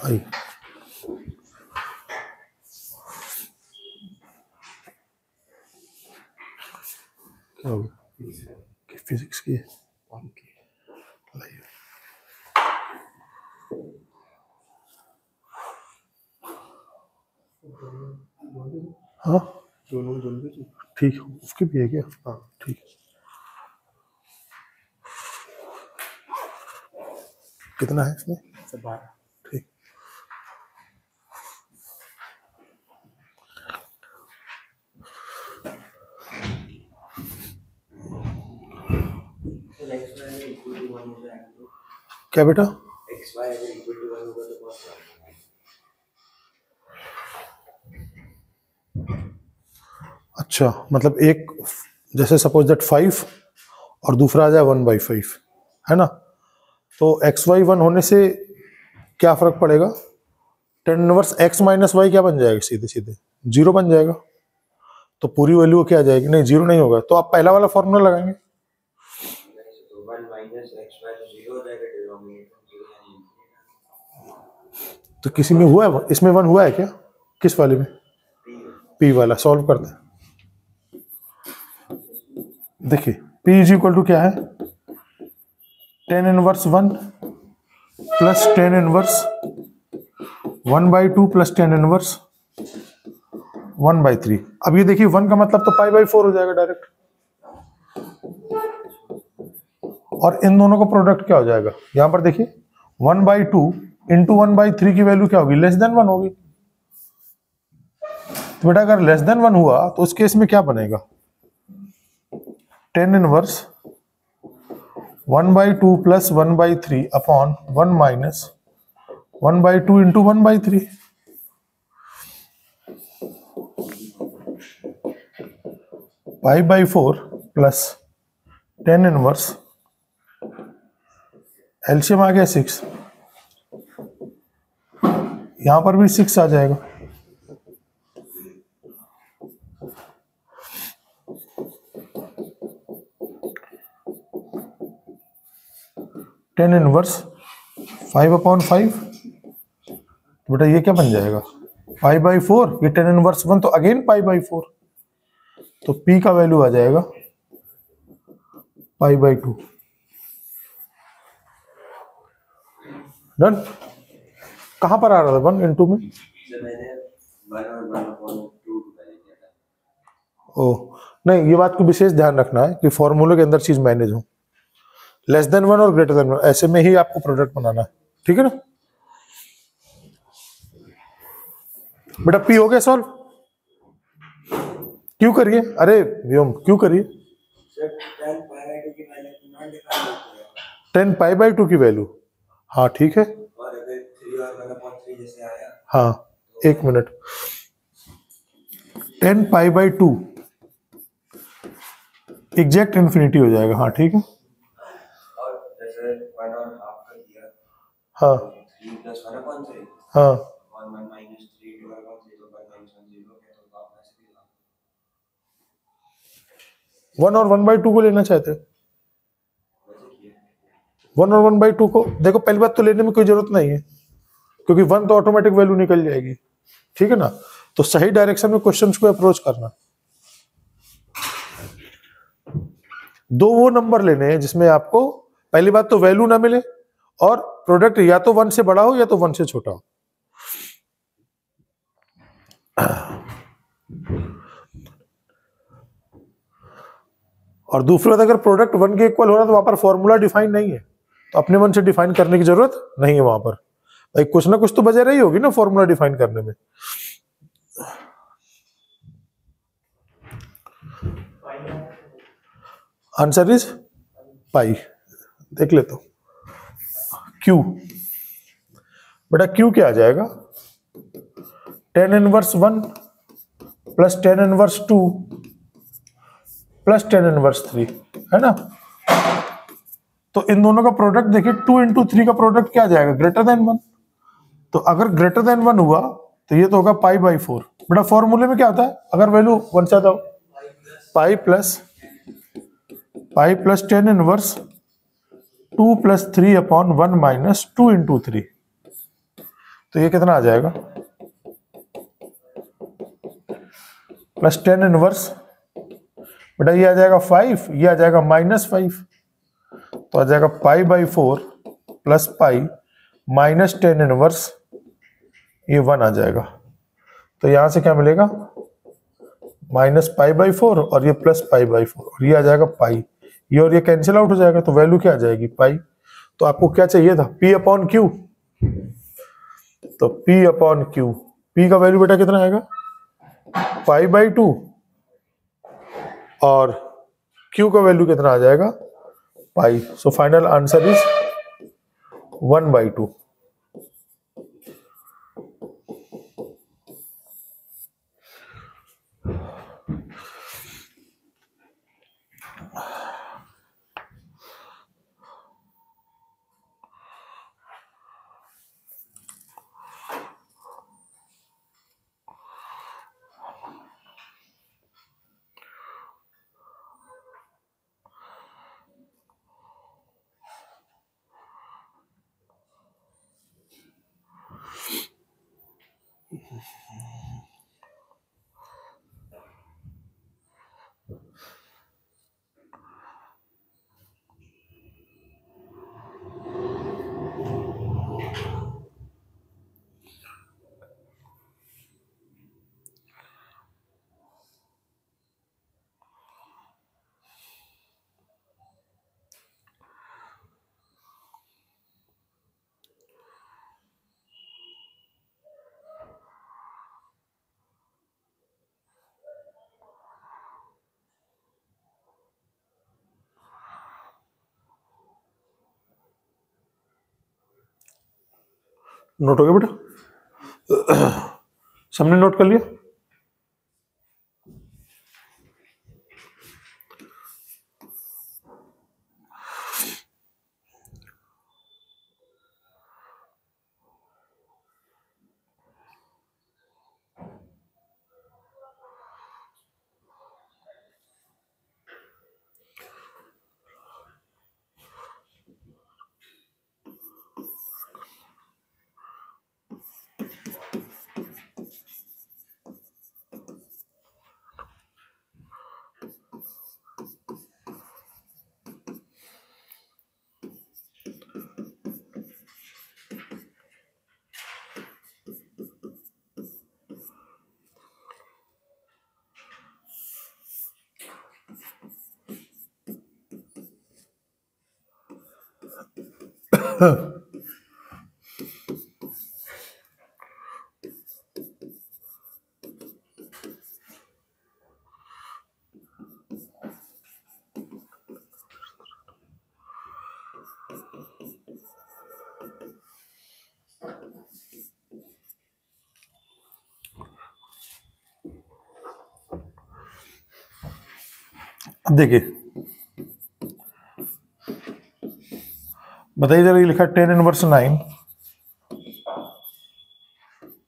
आई क्या हो गया? फिजिक्स की हाँ दोनों ठीक है, उसकी भी है क्या? हाँ ठीक है। कितना है इसमें? 12। ठीक। क्या बेटा? अच्छा, मतलब एक जैसे सपोज दैट 5 और दूसरा आ जाए 1/5, है ना? तो XY 1 होने से क्या फर्क पड़ेगा? tan inverse x minus y क्या बन जाएगा? सीधे सीधे 0 बन जाएगा। तो पूरी वैल्यू क्या आ जाएगी? नहीं 0 नहीं होगा, तो आप पहला वाला फॉर्मूला लगाएंगे। तो किसी में हुआ है, इसमें 1 हुआ है क्या? किस वाले में? P वाला। सॉल्व करते हैं। देखिए P इज इक्वल टू क्या है? tan inverse 1 plus tan inverse 1/2 plus tan inverse 1/3। अब ये देखिए 1 का मतलब तो π/4 हो जाएगा डायरेक्ट, और इन दोनों का प्रोडक्ट क्या हो जाएगा? यहां पर देखिए 1/2 इंटू 1/3 की वैल्यू क्या होगी? लेस देन 1 होगी। तो बेटा अगर लेस देन 1 हुआ तो उस केस में क्या बनेगा? tan inverse 1/2 plus 1/3 upon 1 minus 1/2 into 1/3। π/4 plus tan inverse, LCM आ गया 6, यहां पर भी 6 आ जाएगा। tan इनवर्स 5/5, तो बेटा ये क्या बन जाएगा? π/4। ये tan इनवर्स 1 तो अगेन π/4, तो P का वैल्यू आ जाएगा π/2। डन। कहां पर आ रहा था 1 इंटू में? ओ नहीं, ये बात को विशेष ध्यान रखना है कि फॉर्मूले के अंदर चीज मैनेज हो। लेस देन 1 और ग्रेटर देन 1 ऐसे में ही आपको प्रोडक्ट बनाना है, ठीक है ना? बेटा P हो गया सॉल्व? क्यों करिए? अरे व्योम क्यों करिए? tan π/2 की वैल्यू, हाँ ठीक है। हाँ एक मिनट, tan π/2 एग्जैक्ट इन्फिनिटी हो जाएगा। हाँ ठीक है। हाँ हाँ 1 और 1/2 को लेना चाहते हैं। 1 और 1/2 को देखो, पहली बात तो लेने में कोई जरूरत नहीं है, क्योंकि 1 तो ऑटोमेटिक वैल्यू निकल जाएगी, ठीक है ना? तो सही डायरेक्शन में क्वेश्चंस को अप्रोच करना। दो वो नंबर लेने हैं जिसमें आपको पहली बात तो वैल्यू ना मिले और प्रोडक्ट या तो 1 से बड़ा हो या तो 1 से छोटा हो। और दूसरी बात, अगर प्रोडक्ट 1 के इक्वल हो रहा तो वहां पर फॉर्मूला डिफाइन नहीं है, तो अपने मन से डिफाइन करने की जरूरत नहीं है। वहां पर भाई कुछ ना कुछ तो वजह रही होगी ना फॉर्मूला डिफाइन करने में। Answer is pi. देख ले तो क्यू, बेटा क्यू क्या आ जाएगा? tan inverse 1 plus tan inverse 2 plus tan inverse 3, है ना? तो इन दोनों का प्रोडक्ट देखिए 2 इंटू 3 का प्रोडक्ट क्या आ जाएगा? Greater than 1। तो अगर ग्रेटर देन 1 हुआ तो ये तो होगा π/4। बेटा फॉर्मूले में क्या होता है अगर वैल्यू 1 से आता? Pi plus tan inverse 2 plus 3 upon 1 minus 2 into 3। तो ये कितना आ जाएगा, प्लस टेन इनवर्स, बेटा ये आ जाएगा 5, ये आ जाएगा -5, तो आ जाएगा π/4 plus pi minus tan inverse, ये 1 आ जाएगा। तो यहां से क्या मिलेगा, -π/4 और ये प्लस π/4 और ये आ जाएगा पाई, ये और ये कैंसिल आउट हो जाएगा, तो वैल्यू क्या आ जाएगी, पाई। तो आपको क्या चाहिए था, P/Q, तो P/Q, P का वैल्यू बेटा कितना आएगा, π/2 और Q का वैल्यू कितना आ जाएगा, pi. So final answer is 1/2। Note हो गया बेटा, सबने नोट कर लिया। अब देखिए, बताइए जरा, ये लिखा 10 इनवर्स 9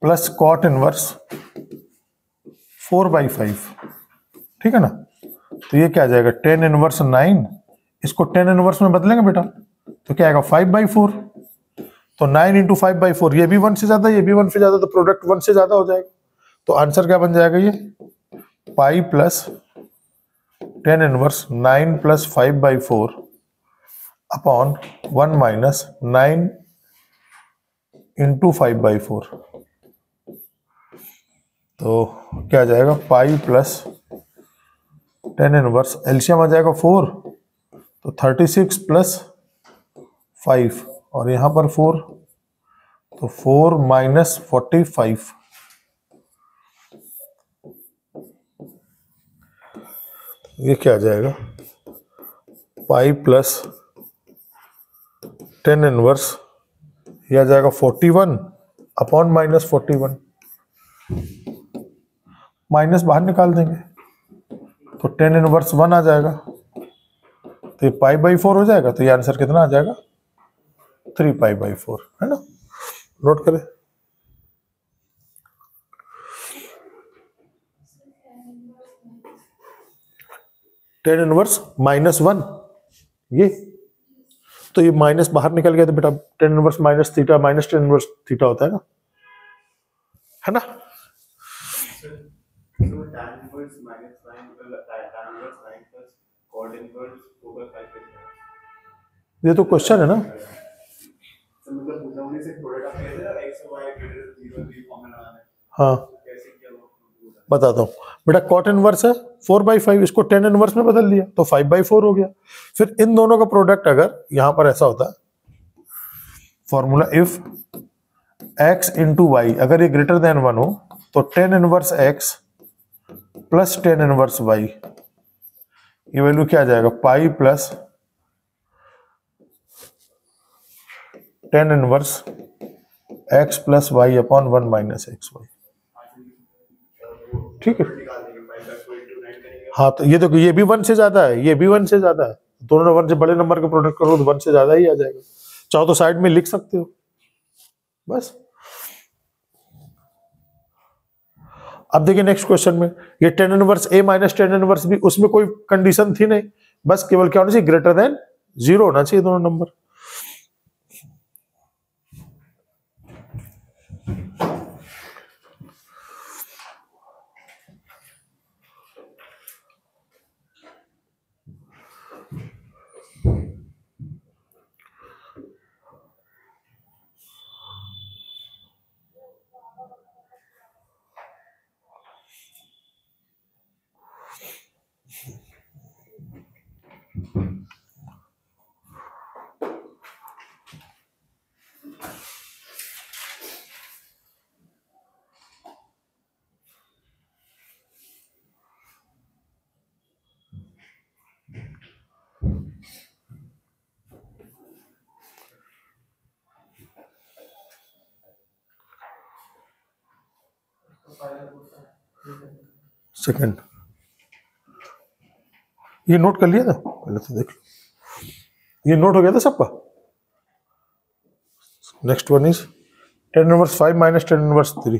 प्लस कॉट इनवर्स 4/5, ठीक है ना। तो ये क्या आ जाएगा, 10 इनवर्स 9, इसको 10 इनवर्स में बदलेंगे बेटा, तो क्या आएगा 5/4, तो 9 इंटू 5/4, ये भी 1 से ज्यादा, ये भी 1 से ज्यादा, तो प्रोडक्ट 1 से ज्यादा हो जाएगा। तो आंसर क्या बन जाएगा, ये pi plus 10 inverse 9 plus 5/4 upon 1 minus 9 into 5/4। तो क्या आ जाएगा, पाई प्लस 10 इनवर्स, एलसीएम आ जाएगा 4, तो 36 प्लस 5 और यहाँ पर 4, तो 4 माइनस 45, ये क्या आ जाएगा, पाई प्लस 10 इनवर्स, ये आ जाएगा 41 अपॉन माइनस 41, माइनस बाहर निकाल देंगे तो 10 इनवर्स 1 आ जाएगा, तो ये π/4 हो जाएगा। तो ये आंसर कितना आ जाएगा, 3π/4, है ना। नोट करें, टेन इनवर्स -1, ये तो ये माइनस बाहर निकल गया, तो बेटा 10 inverse minus theta minus 10 inverse theta होता है ना, है ना। So tan inverse minus 9 tan inverse 9 plus cot inverse 4/5 ये तो क्वेश्चन है ना। तो मतलब पूछा उन्हीं से प्रोडक्ट आप कह रहे हो x और y ग्रेटर देन 0 की फॉर्मूला लगाना है। हाँ कैसे किया वो बताता हूँ बेटा। कॉट इनवर्स है 4/5, इसको टेन इनवर्स में बदल दिया तो 5/4 हो गया। फिर इन दोनों का प्रोडक्ट अगर यहां पर ऐसा होता है formula, if x into y अगर ये ग्रेटर देन 1 हो तो tan inverse x plus tan inverse y, ये वैल्यू क्या आ जाएगा pi plus tan inverse x plus y upon 1 minus x y. ठीक है। निकाल देंगे 5/4 करेंगे। हाँ तो ये देखो ये भी 1 से ज्यादा है, ये भी 1 से ज्यादा है, दोनों 1 से बड़े नंबर का प्रोडक्ट करो तो 1 से ज्यादा ही आ जाएगा। चाहो तो साइड में लिख सकते हो बस। अब देखिए नेक्स्ट क्वेश्चन में ये ten inverse a minus tan inverse b, उसमें कोई कंडीशन थी नहीं, बस केवल क्या होना चाहिए ग्रेटर देन 0 होना चाहिए दोनों नंबर। सेकंड ये नोट कर लिया था पहले तो देख लो, ये नोट हो गया था सबका। Next one is tan inverse 5 minus tan inverse 3,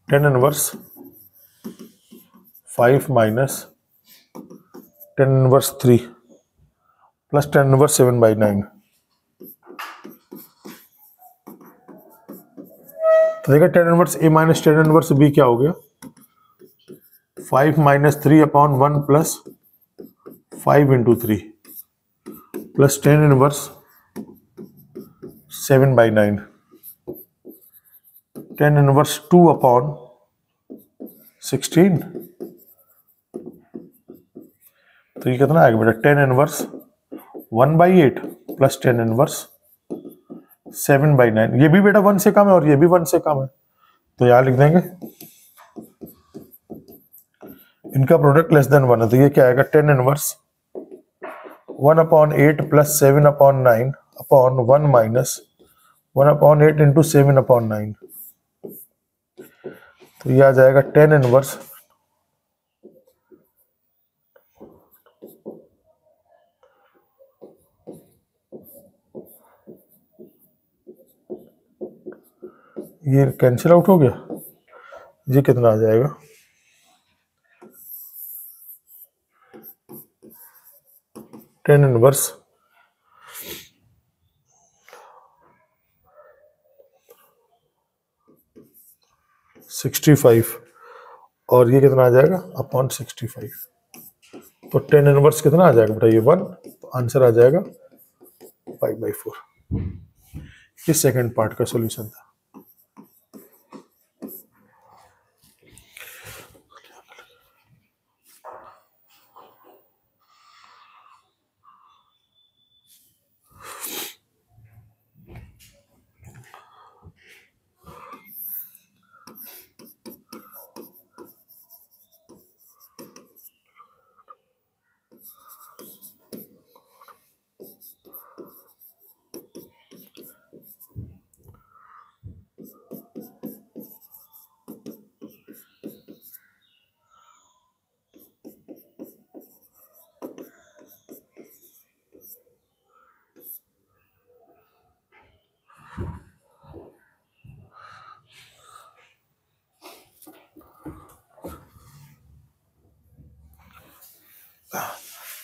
tan inverse 5 minus tan inverse 3 plus tan inverse 7/9। तो देखा ten inverse a minus tan inverse b क्या हो गया 5 minus 3 upon 1 plus 5 into 3 plus tan inverse 7/9, tan inverse 2 upon 16। तो ये कितना आएगा बेटा tan inverse 1/8 plus tan inverse 7/9। ये भी बेटा 1 से कम है और ये भी 1 से कम है, तो यहां लिख देंगे इनका प्रोडक्ट लेस देन 1 है। तो ये क्या आएगा tan inverse 1/8 plus 7/9 upon 1 minus 1/8 into 7/9। तो ये आ जाएगा टेन इनवर्स ये कैंसिल आउट हो गया, ये कितना आ जाएगा टेन इनवर्स 65 और ये कितना आ जाएगा अपॉन 65। तो टेन इनवर्स कितना आ जाएगा बेटा ये 1, तो आंसर आ जाएगा 5/4। ये सेकंड पार्ट का सॉल्यूशन था।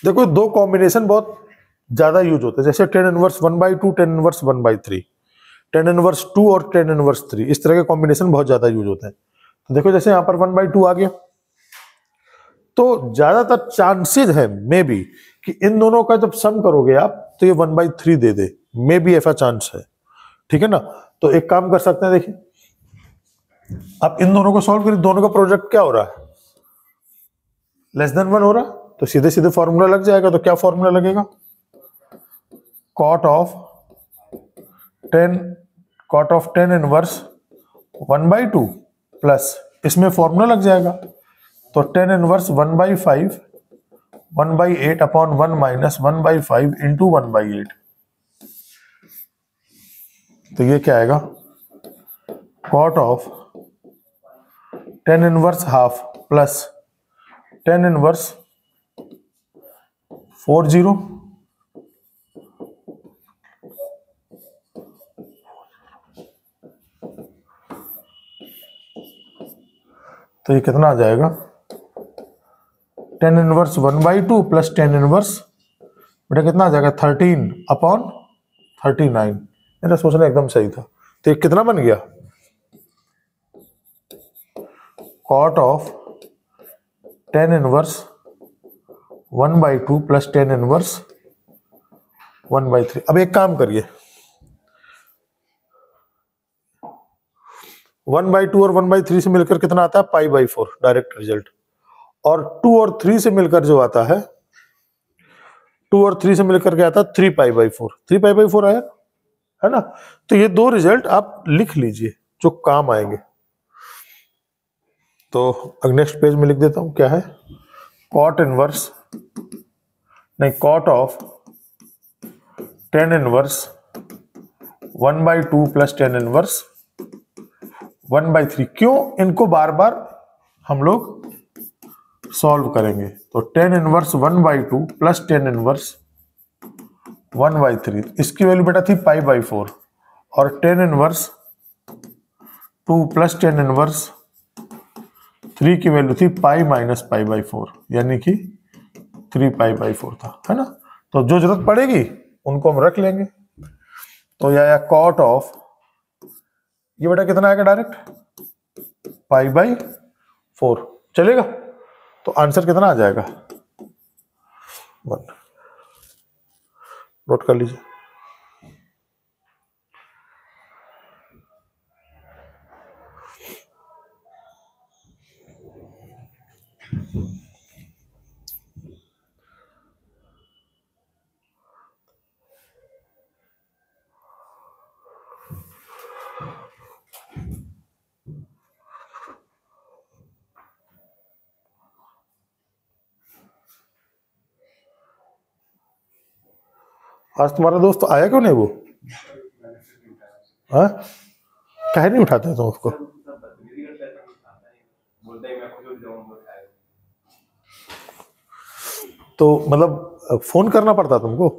देखो दो कॉम्बिनेशन बहुत ज्यादा यूज होते हैं, जैसे tan inverse 1/2 tan inverse 1/3। tan inverse 2 और tan इनवर्स 3, इस तरह के कॉम्बिनेशन बहुत ज्यादा यूज होते हैं। तो देखो जैसे यहाँ पर 1/2 आ गया, तो ज्यादातर चांसेस है मे बी कि इन दोनों का जब सम करोगे आप तो ये 1/3 दे दे, मे बी ऐसा चांस है, ठीक है ना। तो एक काम कर सकते हैं, देखिए आप इन दोनों को सॉल्व करिए, दोनों का प्रोडक्ट क्या हो रहा है, लेस देन 1 हो रहा, तो सीधे सीधे फॉर्मूला लग जाएगा। तो क्या फॉर्मूला लगेगा, cot of tan inverse 1/2 plus इसमें फॉर्मूला लग जाएगा, तो tan inverse 1/5 1/8 upon 1 minus 1/5 into 1/8। तो ये क्या आएगा, cot of tan inverse half plus tan inverse 40 तो ये कितना आ जाएगा, tan inverse 1/2 plus tan inverse बेटा कितना आ जाएगा 13 अपॉन 39। मेरा सोचना एकदम सही था। तो ये कितना बन गया, cot of tan inverse 1/2 plus tan inverse 1/3। अब एक काम करिए, 1/2 और 1/3 से मिलकर कितना आता है, π/4 डायरेक्ट रिजल्ट। और 2 और 3 से मिलकर जो आता है, 2 और 3 से मिलकर क्या आता है 3π/4, 3π/4 आया है ना। तो ये दो रिजल्ट आप लिख लीजिए जो काम आएंगे। तो नेक्स्ट पेज में लिख देता हूं क्या है, cot इनवर्स नहीं cot of tan inverse 1/2 plus tan inverse 1/3। क्यों, इनको बार बार हम लोग सॉल्व करेंगे। तो tan inverse 1/2 plus tan inverse 1/3, इसकी वैल्यू बेटा थी π/4, और tan inverse 2 plus tan inverse 3 की वैल्यू थी π माइनस π/4, यानी कि 3π/4 था, है ना। तो जो जरूरत पड़ेगी उनको हम रख लेंगे। तो यह आया cot ऑफ, ये बेटा कितना आएगा डायरेक्ट π/4, चलेगा। तो आंसर कितना आ जाएगा, 1, नोट कर लीजिए। आज तुम्हारा दोस्त आया क्यों नहीं वो, हाँ कहे नहीं उठाते तुम उसको, तो मतलब फोन करना पड़ता तुमको,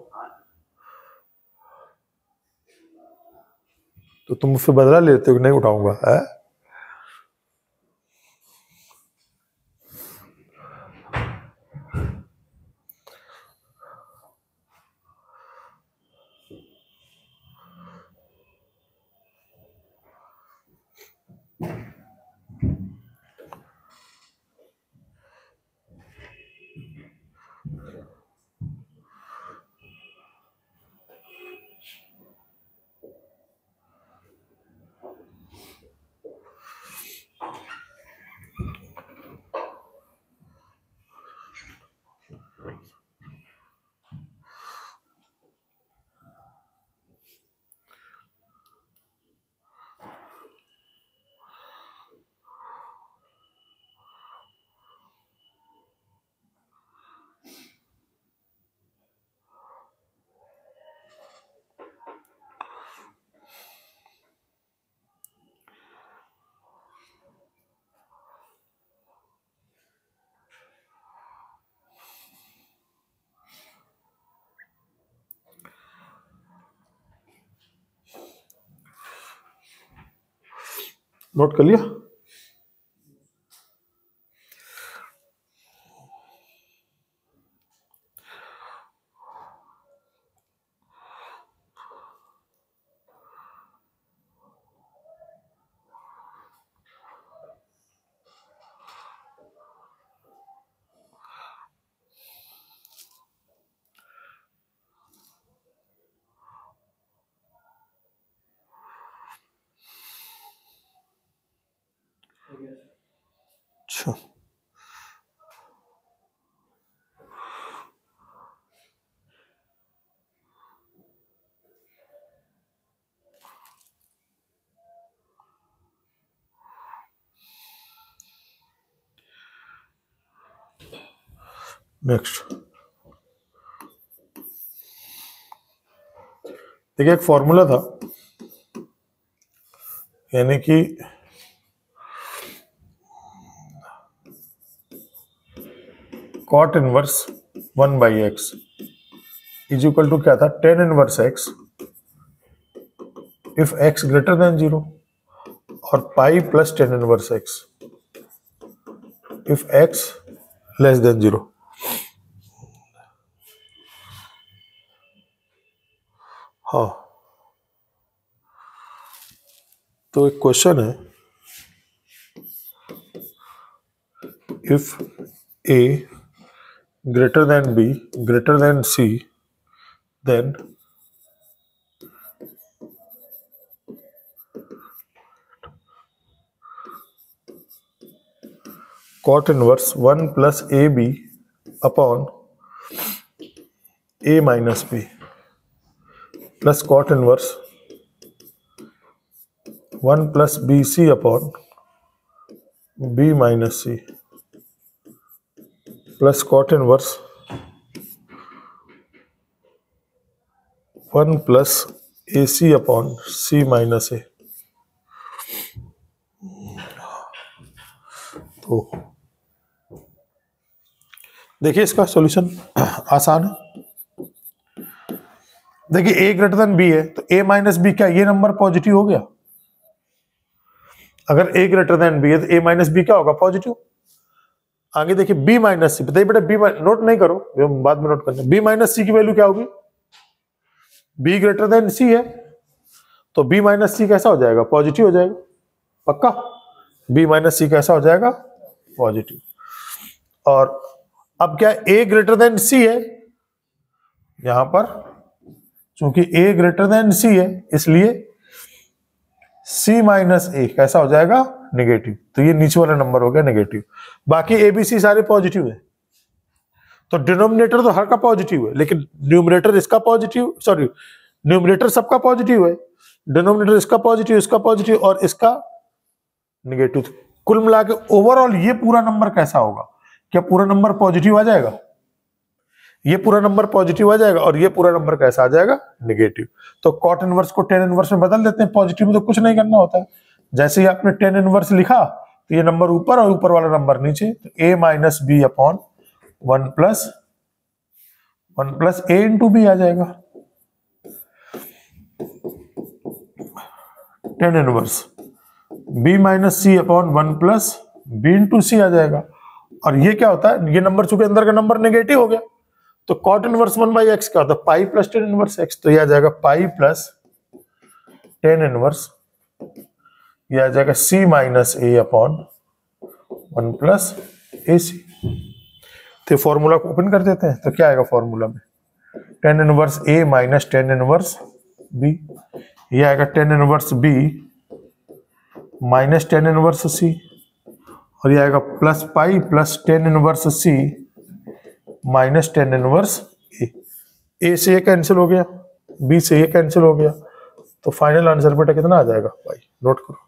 तो तुम मुझसे बदला लेते हो कि नहीं उठाऊंगा, है? नोट कर लिया। नेक्स्ट देखिए, एक फॉर्मूला था, यानी कि cot inverse 1/x is equal to क्या था, tan inverse x if x greater than 0 और pi plus tan inverse x if x less than 0। हाँ, तो एक क्वेश्चन है, if a greater than b greater than c then cot inverse 1 plus ab upon a minus b plus cot inverse 1 plus bc upon b minus c plus cot inverse 1 plus ac upon c minus a। तो देखिए, इसका solution आसान है। देखिए, a greater than b है तो a minus B, क्या ये नंबर पॉजिटिव हो गया? अगर a ग्रेटर देन b है तो a माइनस बी क्या होगा, पॉजिटिव। आगे देखिए, b माइनस सी, बताइए बेटा, b नोट नहीं करो, बाद में नोट करना। b माइनस सी की वैल्यू क्या होगी, b ग्रेटर देन c है तो b माइनस सी कैसा हो जाएगा, पॉजिटिव हो जाएगा, पक्का। b माइनस सी कैसा हो जाएगा, पॉजिटिव। और अब क्या, a ग्रेटर देन c है, यहां पर चूंकि a ग्रेटर देन c है इसलिए c माइनस a कैसा हो जाएगा, नेगेटिव। तो ये नीचे वाला नंबर हो गया नेगेटिव। बाकी a b c सारे पॉजिटिव है, तो डिनोमिनेटर तो हर का पॉजिटिव है, लेकिन न्यूमरेटर इसका पॉजिटिव, सॉरी न्यूमरेटर सबका पॉजिटिव है, डिनोमिनेटर इसका पॉजिटिव, इसका पॉजिटिव और इसका नेगेटिव। कुल मिला के ओवरऑल ये पूरा नंबर कैसा होगा, क्या पूरा नंबर पॉजिटिव आ जाएगा, ये पूरा नंबर पॉजिटिव आ जाएगा और ये पूरा नंबर कैसा आ जाएगा, नेगेटिव। तो कॉट इनवर्स को टेन इनवर्स में बदल देते हैं, पॉजिटिव में तो कुछ नहीं करना होता है। जैसे ही आपने टेन इनवर्स लिखा तो ये नंबर ऊपर और ऊपर वाला नंबर नीचे, तो a minus B upon 1 plus a into B आ जाएगा, tan inverse b minus C upon 1 plus B into C आ जाएगा। और ये क्या होता है, ये नंबर चूंकि अंदर का नंबर नेगेटिव हो गया, तो कॉट इनवर्स 1/x क्या होता है, पाई प्लस टेन इनवर्स x, तो ये आ जाएगा पाई प्लस टेन इनवर्स, ये आ जाएगा c माइनस ए अपॉन 1 प्लस ए सी। तो फॉर्मूला को ओपन कर देते हैं, तो क्या आएगा फॉर्मूला में, tan inverse a minus tan inverse b, ये आएगा tan inverse b minus tan inverse c, और ये आएगा plus pi plus tan inverse c minus tan inverse A से ये कैंसिल हो गया, बी से ये कैंसिल हो गया, तो फाइनल आंसर बेटा कितना आ जाएगा भाई, नोट करो।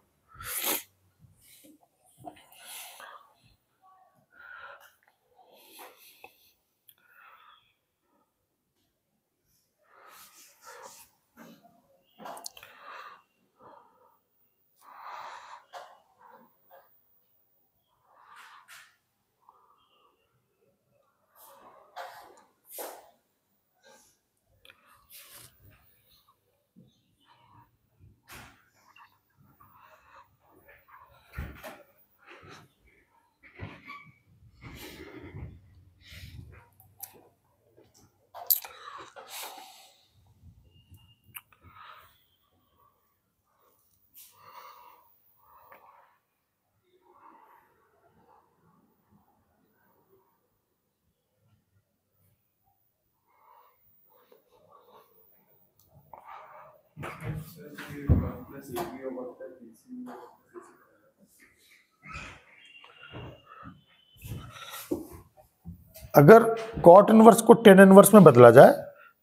अगर कॉट इनवर्स को टेन इनवर्स में बदला जाए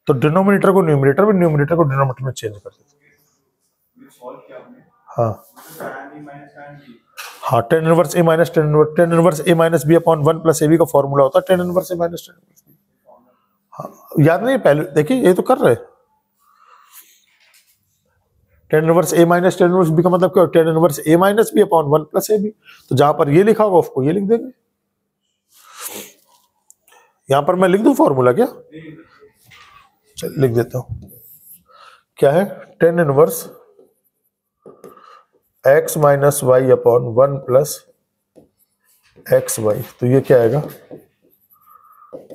तो डिनोमिनेटर को न्यूमरेटर में, न्यूमरेटर को डिनोमिनेटर में चेंज कर देते हैं। हाँ हाँ, tan inverse a minus tan inverse a minus B upon one plus a b का फॉर्मूला होता है tan inverse a minus tan inverse b. हाँ, याद नहीं? पहले देखिए, ये तो कर रहे। Tan inverse a minus tan inverse b का मतलब क्या? Tan inverse a minus B upon one plus a b. तो जहां पर ये लिखा होगा उसको ये लिख देंगे। यहां पर मैं लिख दूं फॉर्मूला क्या? चल लिख देता हूं। क्या है? Tan inverse x minus y upon one plus x y. तो ये क्या आएगा?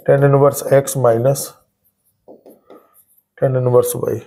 Tan inverse x minus tan inverse y.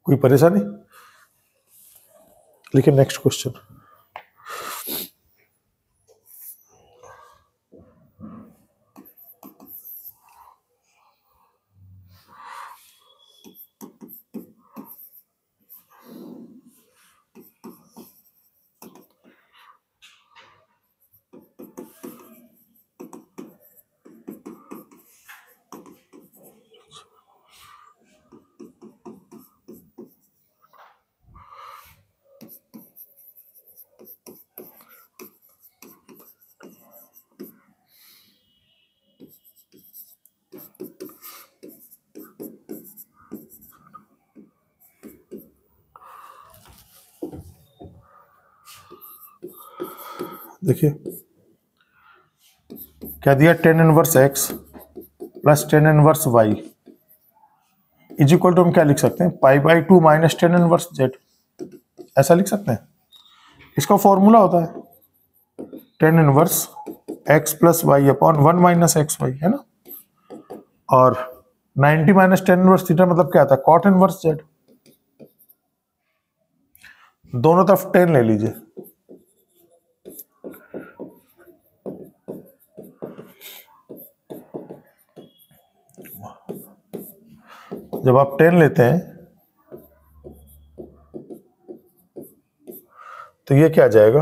कोई परेशानी? लेकिन नेक्स्ट क्वेश्चन। देखिए क्या दिया? Tan inverse x plus tan inverse y is equal to हम क्या लिख सकते हैं? Pi by two minus tan inverse z. ऐसा लिख सकते हैं। इसका फॉर्मूला होता है tan inverse x plus y upon one minus x Y, है ना? और 90 माइनस टेन इनवर्स थीटा मतलब क्या आता है? Cot inverse z. दोनों तरफ 10 ले लीजिए। जब आप 10 लेते हैं तो ये क्या आ जाएगा?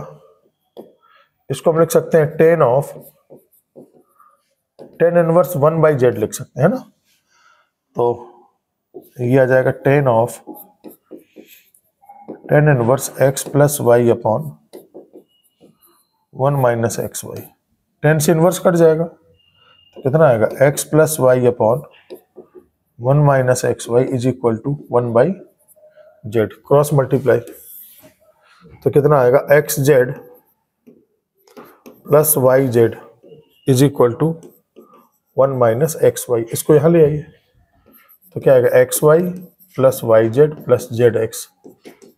इसको हम लिख सकते हैं tan of tan inverse one by z लिख सकते हैं, है ना? तो ये आ जाएगा tan of tan inverse x plus y upon one minus x y. Tan से इनवर्स कट जाएगा तो कितना आएगा? X plus y upon one minus x y is equal to one by z. Cross multiply तो कितना आएगा? X z plus y z is equal to one minus x Y. इसको यहां ले आइए तो क्या आएगा? X y plus y z plus z x.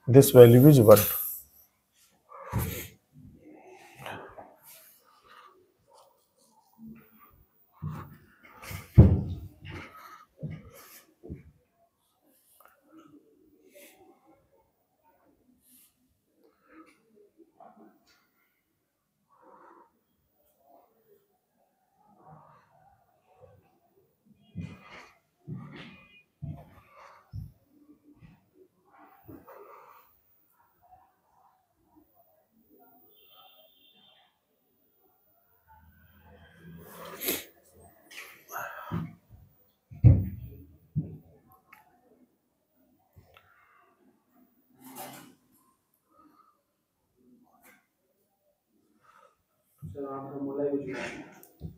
This value is one.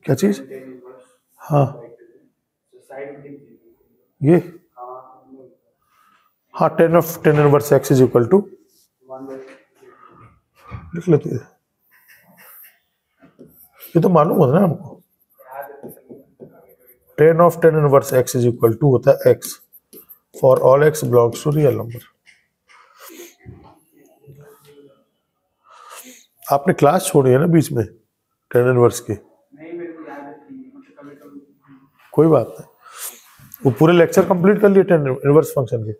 क्या चीज? हाँ ये, हाँ 10 inverse x is equal to, लिख लेते हैं, ये तो मालूम होता है ना हमको। 10 inverse x is equal to होता है x for all x belongs to real number. आपने क्लास छोड़ी है ना बीच में 10 इनवर्स की? कोई बात नहीं, वो पूरे लेक्चर कंप्लीट कर लिए 10 इनवर्स फंक्शन के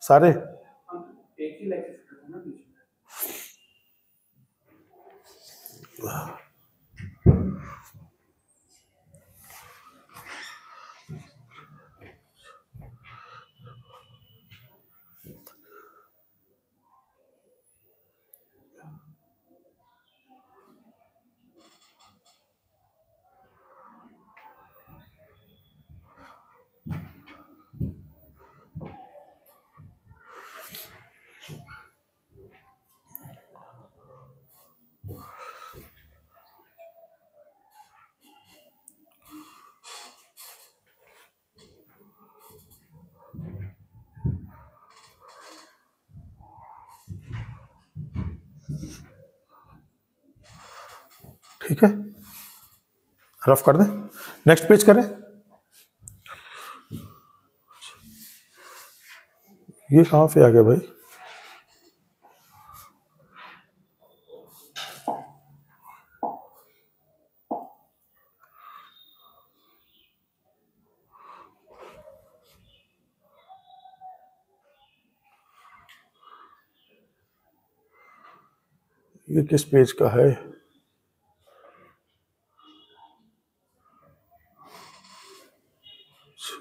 सारे? ठीक है, रफ कर दें, नेक्स्ट पेज करें। ये कहाँ पे आ गया भाई? ये किस पेज का है?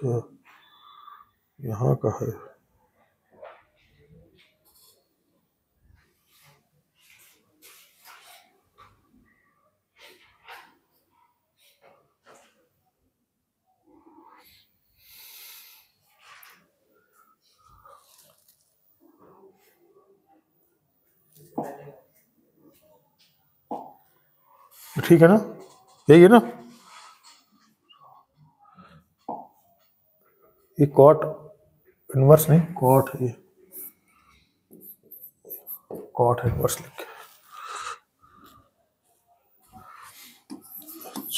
अच्छा, यहाँ का है। ठीक है ना, यही है ना? ये कॉट इनवर्स नहीं, कॉट है, कॉट इनवर्स लिख के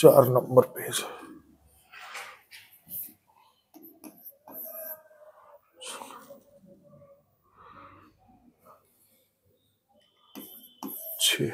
4 नंबर पेज। छः,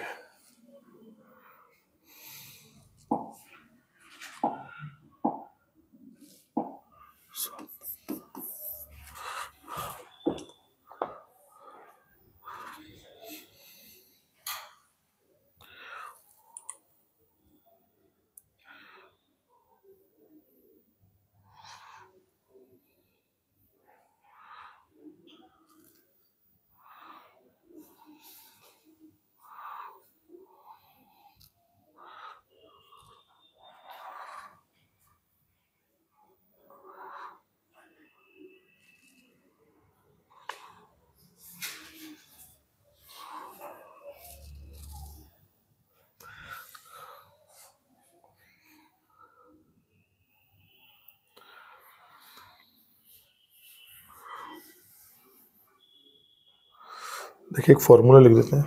देखिए एक फॉर्मूला लिख देते हैं,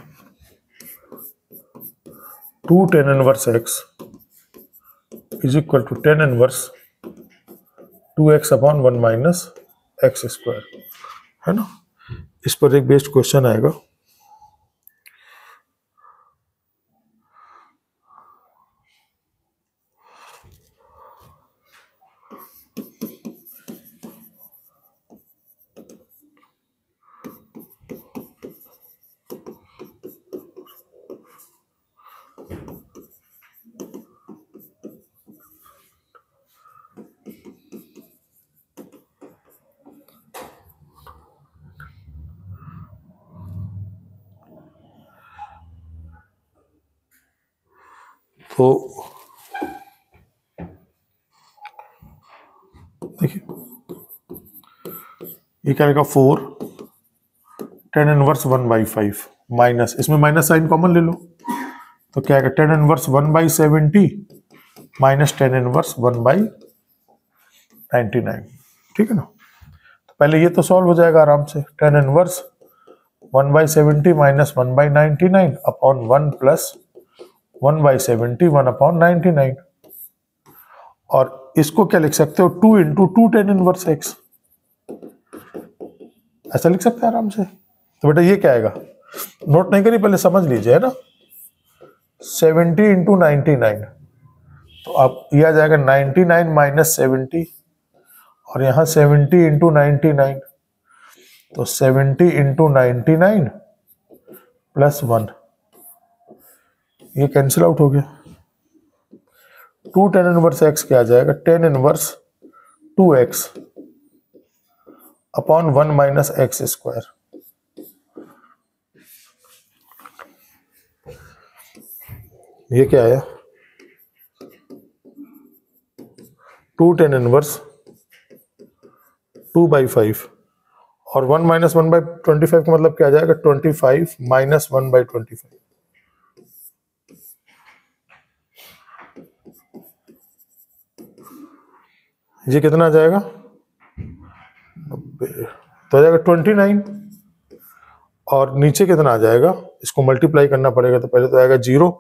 2 10 inverse x is equal to 10 inverse 2x upon 1 minus x square, है ना? इस पर एक बेस्ड क्वेश्चन आएगा। तो देखिए ये क्या रहेगा, 4 10 इनवर्स 1/5 माइनस, इसमें माइनस साइन कॉमन ले लो, तो क्या आएगा, tan inverse 1/70 minus tan inverse 1/99, ठीक है ना। तो पहले ये तो सॉल्व हो जाएगा आराम से, tan inverse 1/70 minus 1/99 upon 1 plus 1/70 1/99, और इसको क्या लिख सकते हो, 2 इंटू 2 टेन इनवर्स एक्स, ऐसा लिख सकते हैं आराम से। तो बेटा ये क्या आएगा, नोट नहीं करिए, पहले समझ लीजिए, है ना। 70 इंटू 99, तो अब ये आ जाएगा 99 माइनस 70, और यहाँ 70 इंटू 99, तो 70 इंटू 99 प्लस 1, ये कैंसिल आउट हो गया। 2 टेन इनवर्स एक्स क्या आ जाएगा, tan inverse 2x upon 1 minus x square. ये क्या आया, 2 टेन इनवर्स 2/5, और 1 माइनस 1/25 का मतलब क्या आ जाएगा, 25 माइनस 1/25। ये कितना आ जाएगा, 90, तो आ जाएगा 29, और नीचे कितना आ जाएगा, इसको मल्टीप्लाई करना पड़ेगा, तो पहले तो आएगा 0,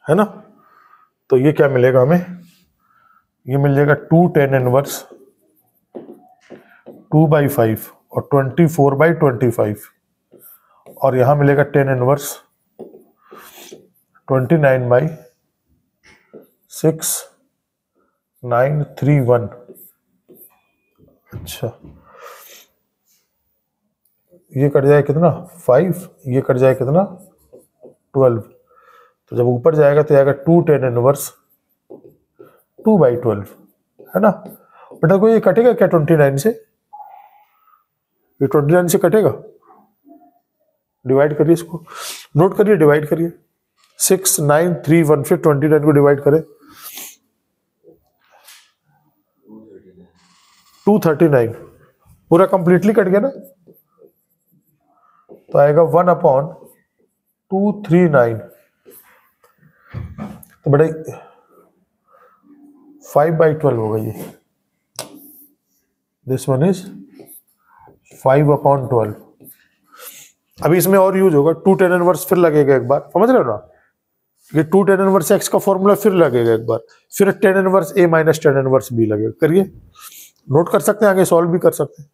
है ना। तो ये क्या मिलेगा हमें, ये मिल जाएगा 2 टेन इनवर्स 2/5 और 24/25, और यहां मिलेगा 10 इनवर्स 29/6931। अच्छा, ये कट जाए कितना 5, ये कट जाए कितना 12, तो जब ऊपर जाएगा तो आएगा 2 टेन इनवर्स 2/12, है ना। बेटा को ये कटेगा क्या 29 से, ये 29 से कटेगा, डिवाइड करिए इसको, नोट करिए, डिवाइड करिए, 6931, फिर 29 को डिवाइड करें, 239, पूरा कंप्लीटली कट गया ना, तो आएगा 1/239, तो बेटा 5/12 होगा ये, दिस वन इज 5/12। अभी इसमें और यूज होगा, 2 टेन इनवर्स फिर लगेगा एक बार, समझ रहे हो ना, ये 2 टेन इनवर्स एक्स का फॉर्मूला फिर लगेगा एक बार, फिर ten inverse a minus tan inverse B लगेगा, करिए, नोट कर सकते हैं, आगे सॉल्व भी कर सकते हैं।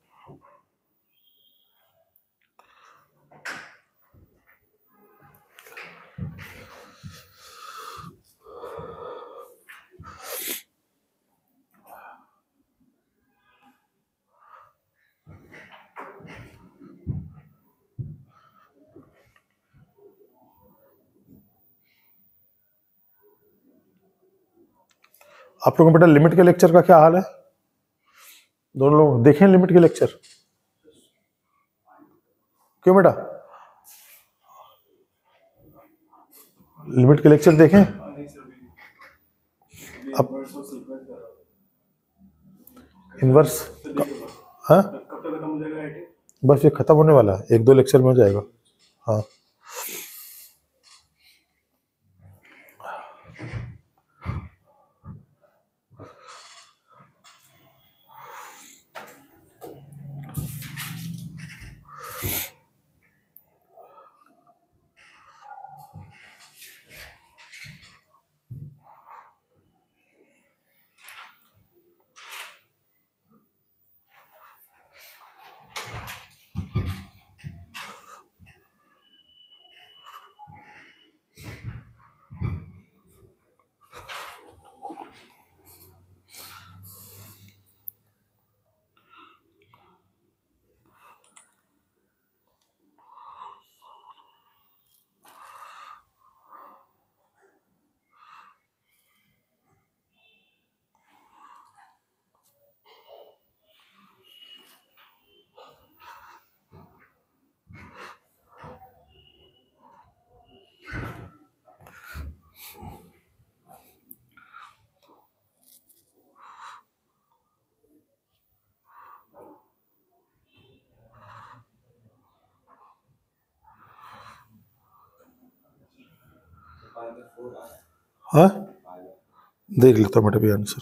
आप लोगों को बेटा लिमिट के लेक्चर का क्या हाल है, दोनों लोग देखें लिमिट के लेक्चर, क्यों बेटा, लिमिट के लेक्चर देखें। अब इनवर्स, हाँ बस ये खत्म होने वाला है, 1-2 लेक्चर में हो जाएगा। हाँ हाँ, देख लेता हूँ बेटा भी आंसर।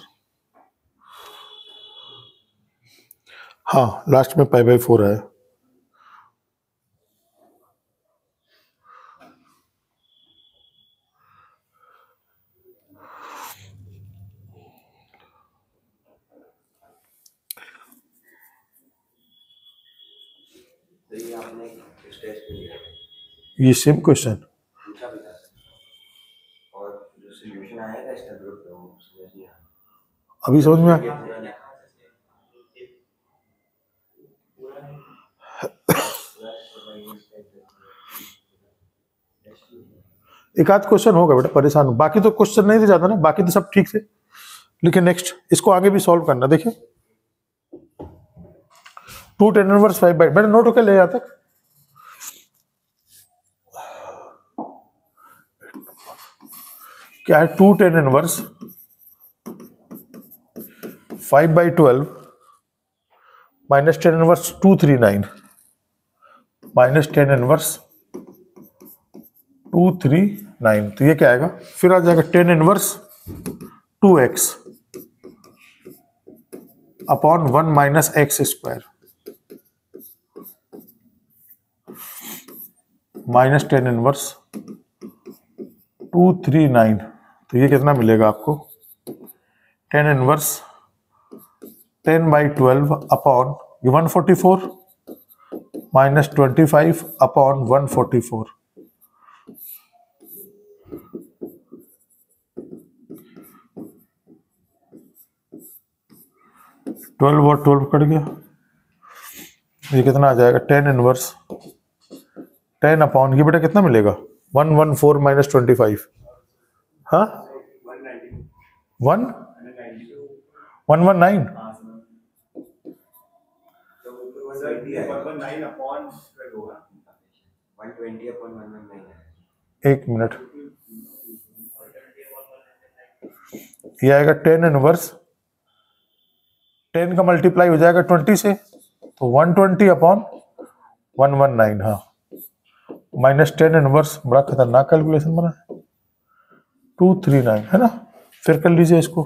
हाँ, लास्ट में पाई बाई 4 आया। ये सेम क्वेश्चन अभी समझ में आया। एक आध क्वेश्चन होगा बेटा, परेशान हो, बाकी तो क्वेश्चन नहीं थे ज्यादा ना, बाकी तो सब ठीक थे। लेकिन नेक्स्ट इसको आगे भी सॉल्व करना। देखिए 2 tan इनवर्स 5 बाई, बेटा नोट होकर ले यहाँ तक। क्या है 2 tan inverse 5 by 12 minus tan inverse 239 minus tan inverse 239, तो ये क्या आएगा, फिर आ जाएगा tan inverse 2x upon 1 minus x square minus tan inverse 239, तो ये कितना मिलेगा आपको, tan inverse 10 by 12 upon 144 minus 25 upon 144। 12 और 12 कट गया, ये कितना आ जाएगा, tan इनवर्स 10 अपॉन ये बेटा कितना मिलेगा, 114 माइनस 25, हाँ 119, एक मिनट, ये आएगा tan इनवर्स 10 का मल्टीप्लाई हो जाएगा 20 से, तो 120 अपॉन 119, हाँ माइनस tan इनवर्स, बड़ा खतरनाक कैलकुलेशन बना है, 239 है ना। फिर कर लीजिए इसको,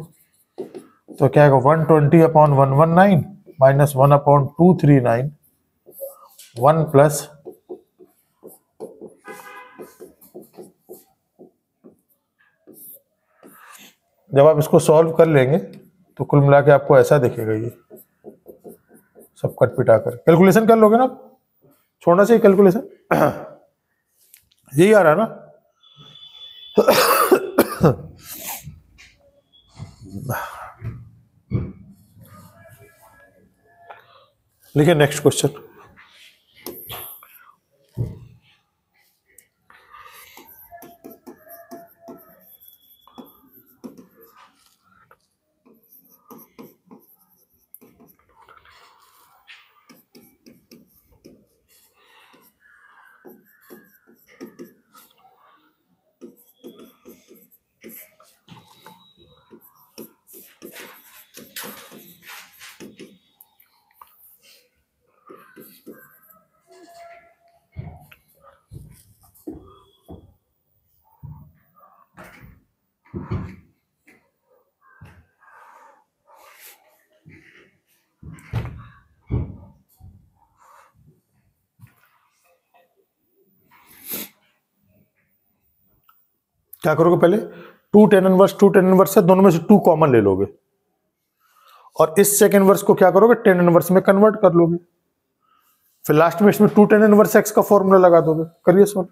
तो क्या आएगा 120 अपॉन 119 माइनस 1 अपॉन 239 1 प्लस जब आप इसको सॉल्व कर लेंगे तो कुल मिला के आपको ऐसा दिखेगा, ये सब कट पिटा कर कैलकुलेशन कर लोगे ना, छोड़ना चाहिए कैलकुलेशन। यही आ रहा है ना। लिखिए नेक्स्ट क्वेश्चन। क्या करोगे, पहले 2 tan इनवर्स है, दोनों में से 2 कॉमन ले लोगे और इस सेकंड इनवर्स को क्या करोगे, tan इनवर्स में कन्वर्ट कर लोगे, फिर लास्ट में इसमें 2 tan इनवर्स x का फॉर्मूला लगा दोगे। करिए सॉल्व।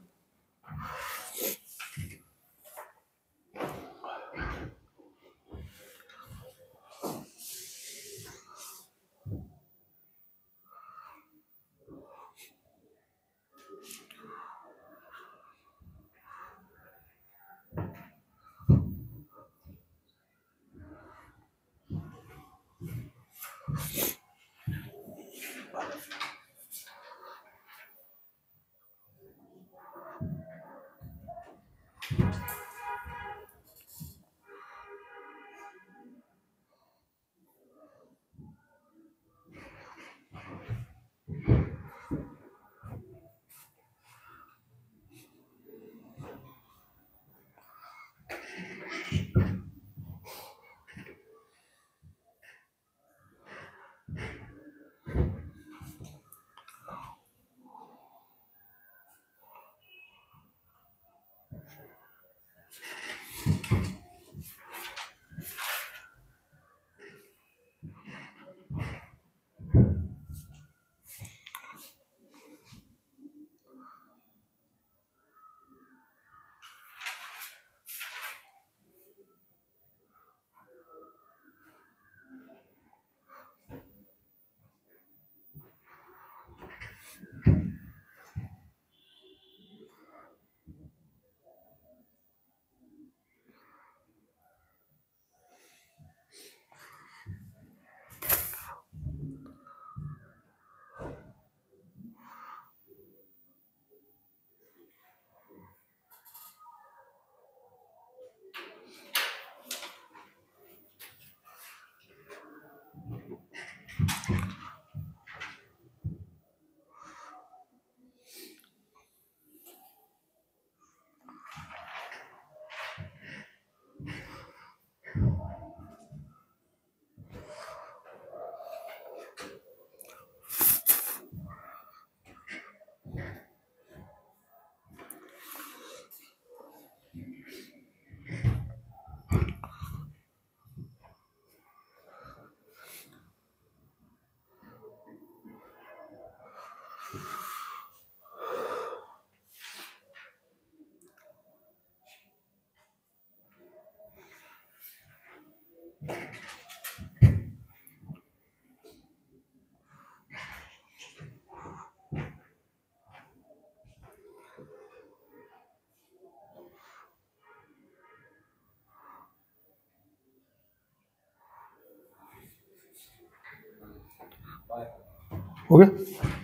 हो गया?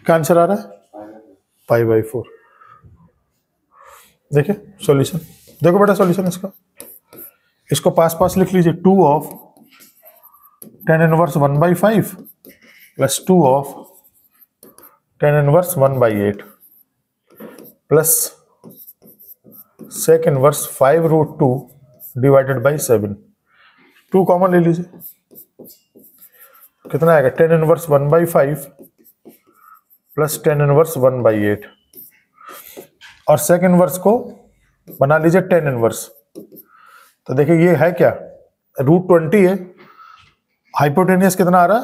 क्या आंसर आ रहा है? Pi by 4। देखिए सॉल्यूशन, देखो बेटा सॉल्यूशन इसका, इसको पास पास लिख लीजिए। 2 of tan inverse 1/5 plus 2 of tan inverse 1/8 plus sec inverse 5√2 divided by 7। 2 common ले लीजिए, कितना आएगा? tan inverse 1/5 plus tan inverse 1/8 और sec इनवर्स को बना लीजिए tan इनवर्स। तो देखिए ये है क्या? √20 है। हाइपोटेनियस कितना आ रहा है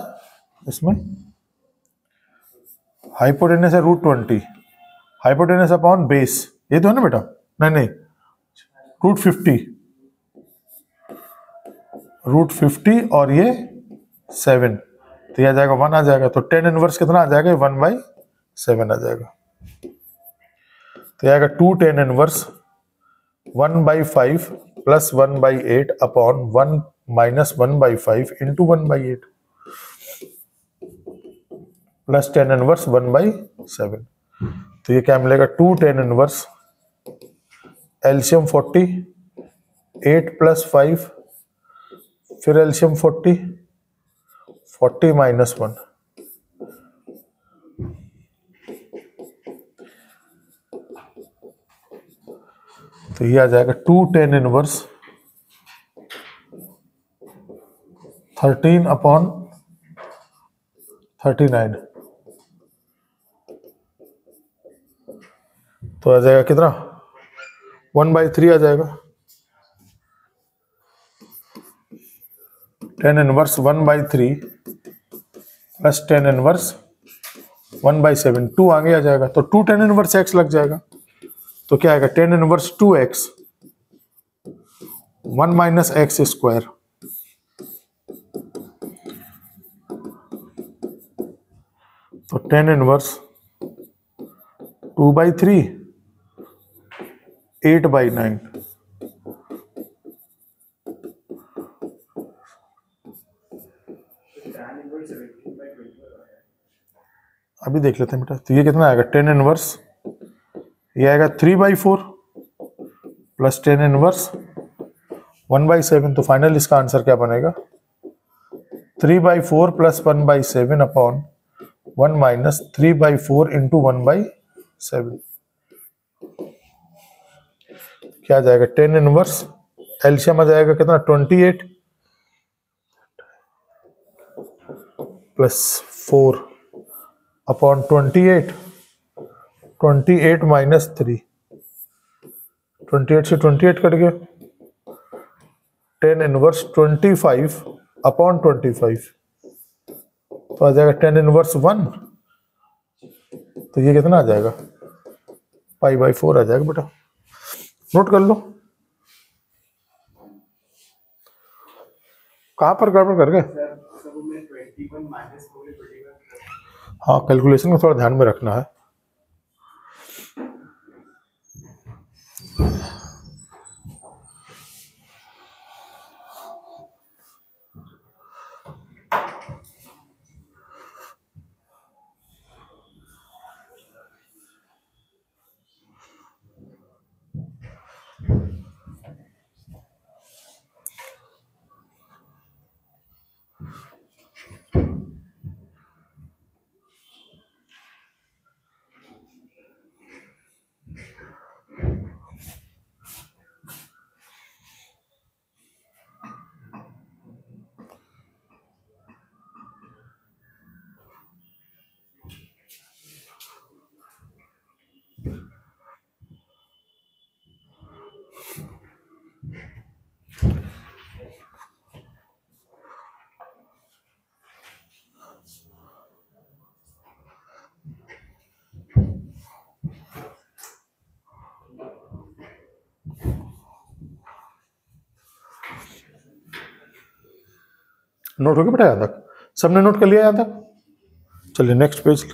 इसमें? हाइपोटेनियस है √20, हाइपोटेनियस अपॉन बेस, ये तो है ना बेटा? नहीं नहीं, √50, √50 और ये 7, तो ये आ जाएगा 1 आ जाएगा। तो tan इनवर्स कितना आ जाएगा? 1/7 आ जाएगा। तो ये आएगा 2 tan inverse 1/5 plus 1/8 upon 1 minus 1/5 into 1/8 plus tan inverse 1/7। तो ये क्या मिलेगा? 2 tan इनवर्स एलसीएम 40, 8 प्लस 5, फिर एलसीएम 40, 40 माइनस 1, तो ये आ जाएगा 2 tan इनवर्स 13 अपॉन 39। तो आ जाएगा कितना? 1/3 आ जाएगा। tan inverse 1/3 plus tan inverse 1/7, 2 आगे आ जाएगा, तो 2 tan इनवर्स x लग जाएगा। तो क्या आएगा? tan inverse 2x 1 minus x square, तो tan इनवर्स 2/3 8/9। अभी देख लेते हैं बेटा। तो ये कितना आएगा? tan इनवर्स, ये आएगा 3/4 प्लस tan इनवर्स 1/7। तो फाइनल इसका आंसर क्या बनेगा? 3/4 प्लस 1/7 अपॉन 1 माइनस 3/4 इंटू 1/7। क्या आ जाएगा? tan इनवर्स एलसीएम आ जाएगा कितना? 28 प्लस 4 अपॉन 28, 28 माइनस 3, 28 से 28 कट गया। tan इनवर्स 25 अपॉन 25, तो आ जाएगा tan इनवर्स 1। तो ये कितना आ जाएगा? π/4 आ जाएगा बेटा, नोट कर लो। कहाँ पर गड़बड़ कर गए? हाँ, कैलकुलेशन को थोड़ा ध्यान में रखना है। नोट हो गया बेटा यहाँ तक? सबने नोट कर लिया यहाँ तक? चलिए नेक्स्ट पेज।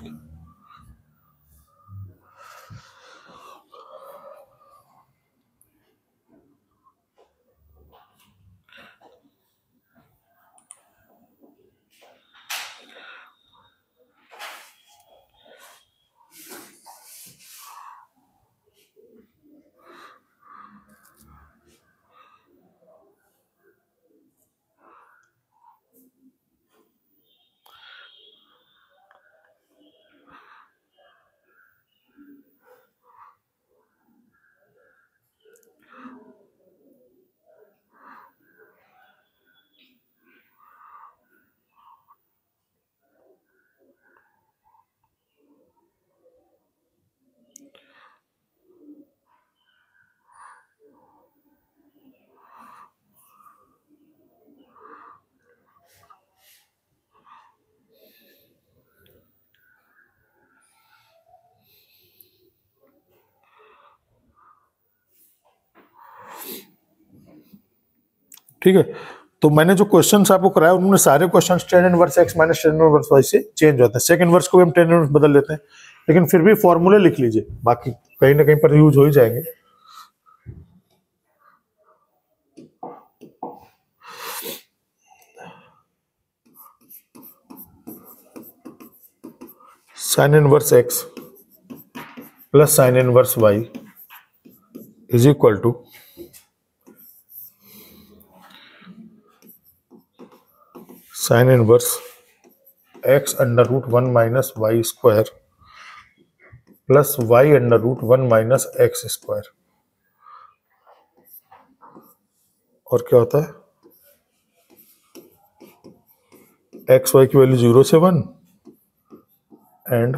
ठीक है, तो मैंने जो क्वेश्चन आपको कराया उन्होंने सारे question tan inverse x minus tan inverse y से चेंज होते हैं। सेकंड इनवर्स को भी हम टेन इनवर्स बदल लेते हैं, लेकिन फिर भी फॉर्मूले लिख लीजिए, बाकी कहीं ना कहीं पर यूज हो ही जाएंगे। Sine inverse x plus sine inverse y is equal to sine inverse x under root one minus y square plus y under root one minus x square. और क्या होता है, एक्स वाई की वैल्यू 0 से 1 and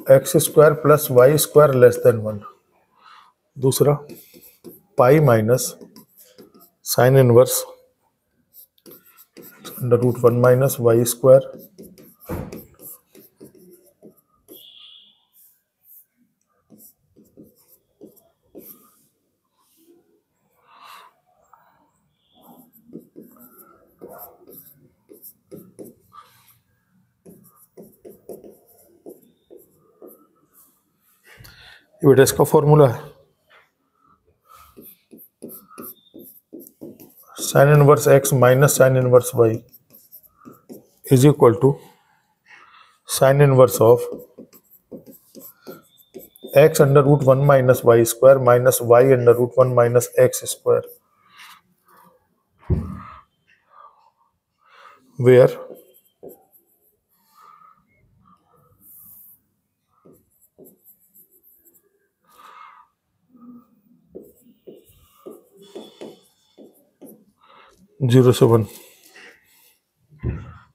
x square plus y square less than 1। दूसरा pi minus sine inverse under root one minus y square ये बेटा इसका फॉर्मूला है। Sine inverse x minus sine inverse y is equal to sine inverse of x under root one minus y square minus y under root one minus x square, where zero से 1।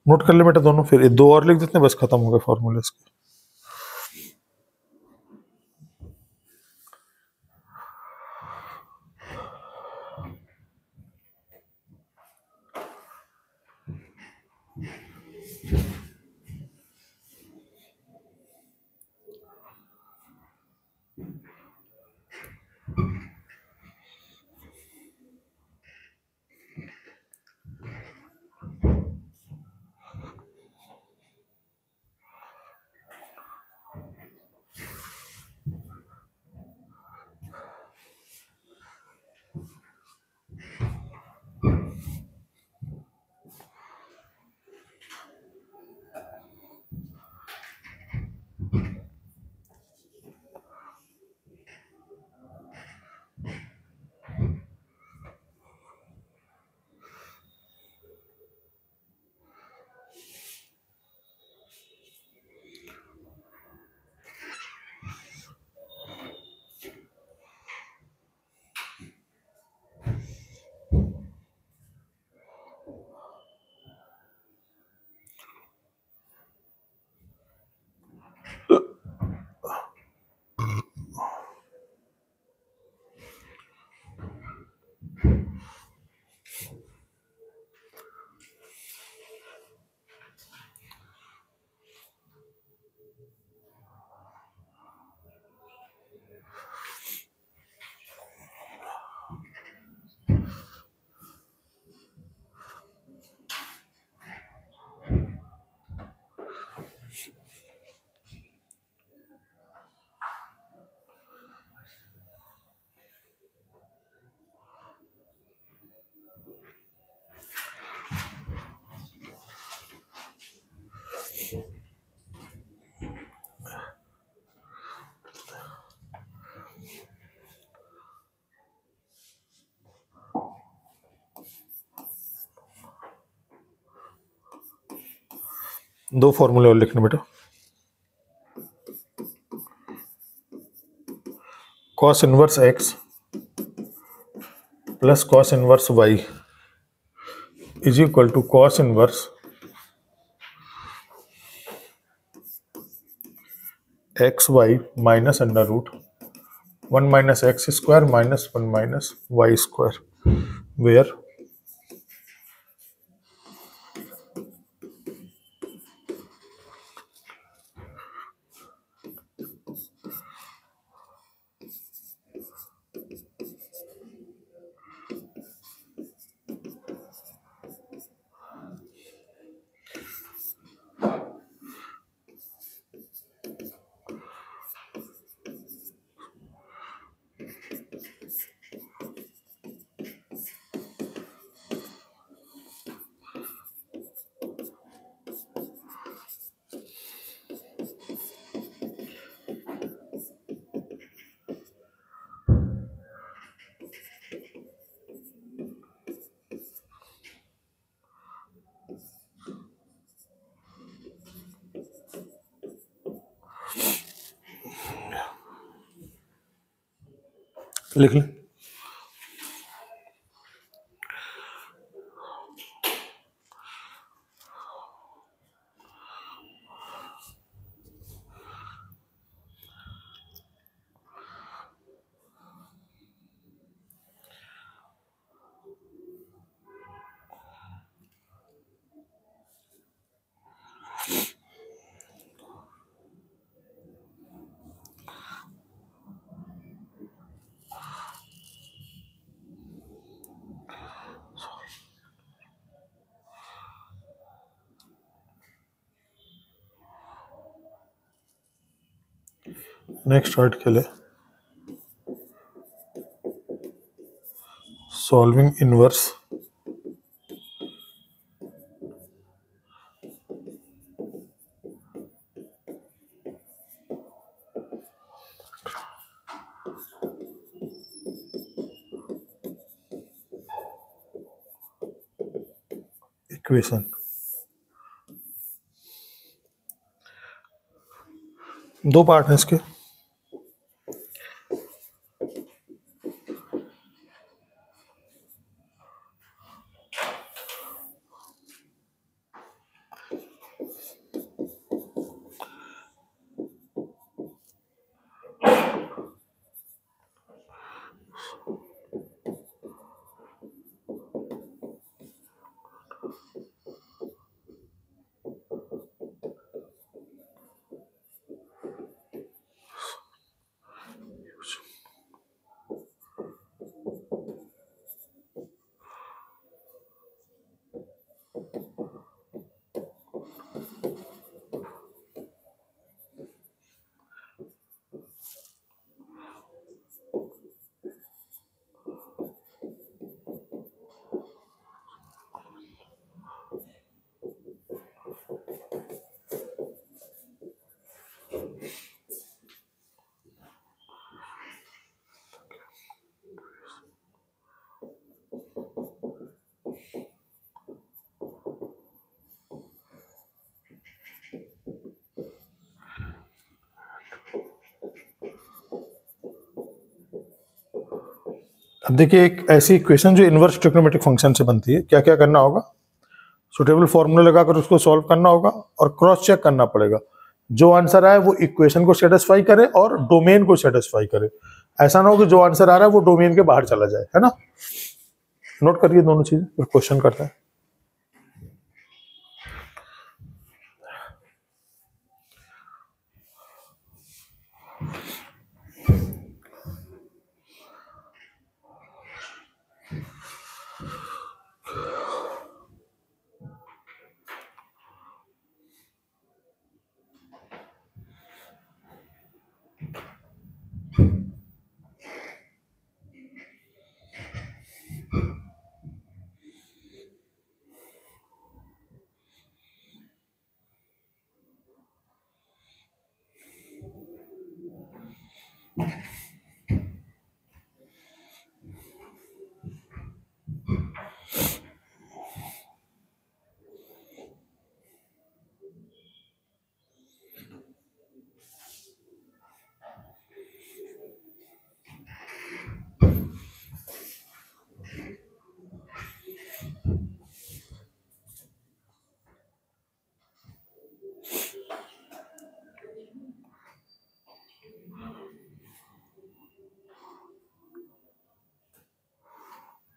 Note कर ले बेटा दोनों, फिर ये दो और लिख देते हैं, बस खत्म हो गए फॉर्मूले इसके। दो फॉर्मूले और लिखने बेटा, cos inverse x plus cos inverse y is equal to cos inverse x y minus under root one minus x square minus one minus y square, where लिख लें। नेक्स्ट पार्ट के लिए सॉल्विंग इनवर्स इक्वेशन। दो part हैं इसके। अब देखिए एक ऐसी इक्वेशन जो इनवर्स ट्रिग्नोमेट्रिक फंक्शन से बनती है, क्या क्या करना होगा, सुटेबल फॉर्मूला लगाकर उसको सॉल्व करना होगा और क्रॉस चेक करना पड़ेगा। जो आंसर आए वो इक्वेशन को सेटिस्फाई करे और डोमेन को सेटिस्फाई करे। ऐसा ना हो कि जो आंसर आ रहा है वो डोमेन के बाहर चला जाए, है ना। नोट करिए दोनों चीजें, फिर क्वेश्चन करते हैं।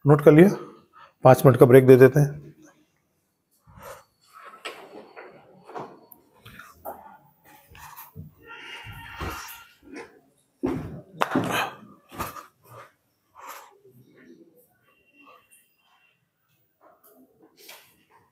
नोट कर लिया, 5 मिनट का ब्रेक दे देते हैं।